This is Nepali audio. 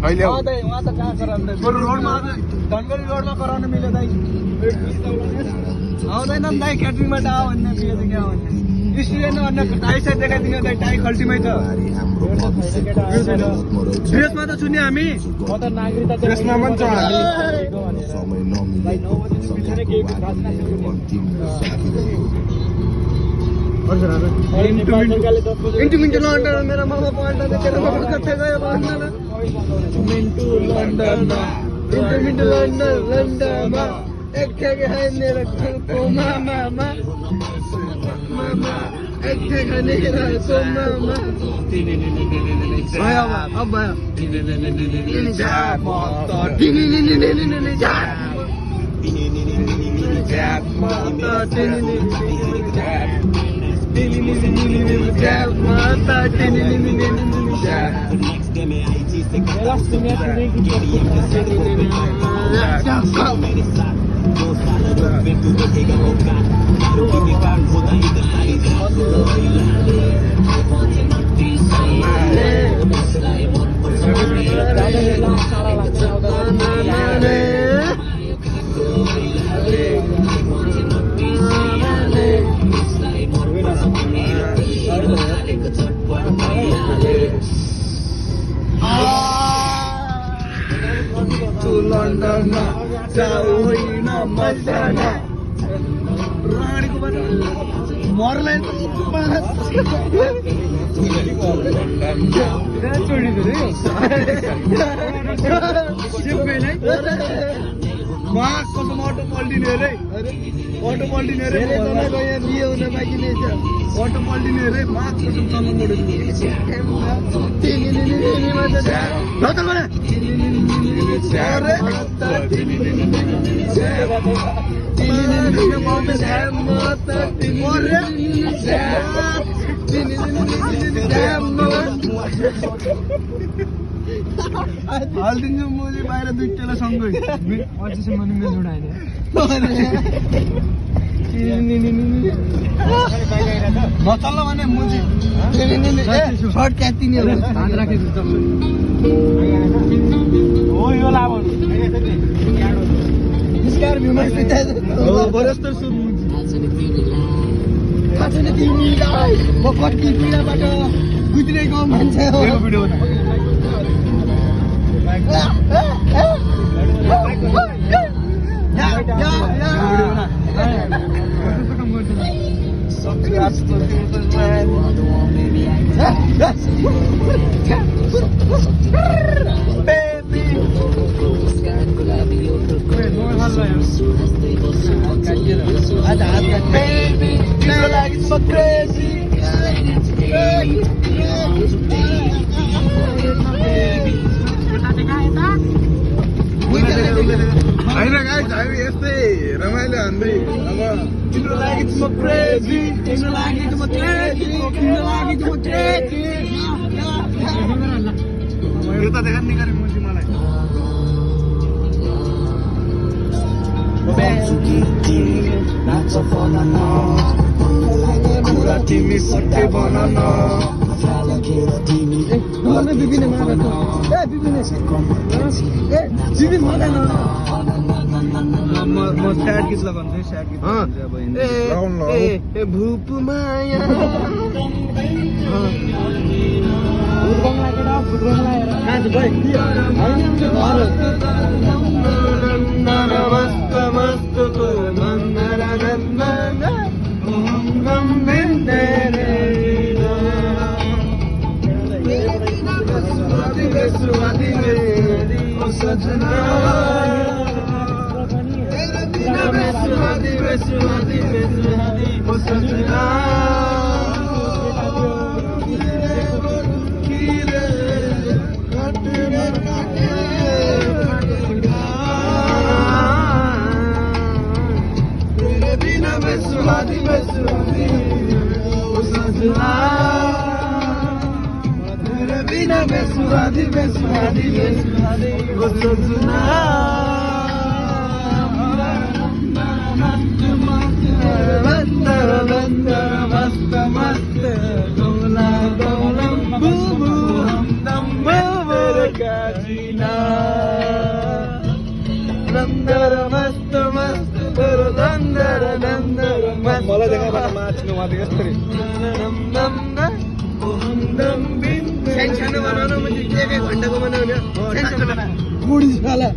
अहिले उहाँ त कहाँ गराउँदै रोडमा धनगढी रोडमा गराउनु मिल्यो दाइ आउँदैन नि दाइ क्याटरिङबाट आऊ भन्ने पिएदेखि आऊ भन्ने स्टुडेन्ट अन्य टाई साइड देखाइदिनु दाइ टाई खल्टीमै छ ड्रेसमा त छुने हामी म त नागरिकता ड्रेसमा पनि छ इन्टु मिन्टु लन्डन मेरो मामा पल्टन तेरो मामा कतै गयो लन्डन मिन्टु लन्डन इन्टु मिन्टु लन्डन लन्डनमा एक ठेके है मेरो को मामा मामा एक ठेके नै रहेको मामा भयो अब भयो लन्डन जाऊ होइन मजाना रानीको मरलाई कसम अटो पल्टिने अरे अटो पल्टिने अरे बिहे हुन बाँकी नै छ अटो पल्टिने अरे माग कसम हालिदिन्छु मुजी बाहिर दुईटोलाई सँगै अझैसम्म नि मेरो जोडा होइन नचल्ल भने मुजी सर्ट क्यातिने हो धान राखेको हो यो लाभ निस्कार भ्युमा हो बरस्तर सुन मुजी थाहा छैन तिमीलाई म कति पिँडाबाट गुज्रेको मान्छे हो भिडियो होइन गाइस हामी यस्तै रमाइलो हान्दै अब तिम्रो लागि म क्रेजी तिम्रो लागि म क्रेजी तिम्रो लागि म क्रेजी यो त देखा नि गरे मुजी मलाई पुरा तिमी सट्टै बनाउन बिबिने मागा ए बिबिने ए बिबिन मागा म स्याड गीत लगाउँछु स्याड गीत ए भूप माया का जीना नंदर मस्त मस्त बर नंदर नंदर मला देखा नाच्नु माथि कस्तरी सानो बनाउन म्हणजे एक घन्टाको बनाउने गुडी साला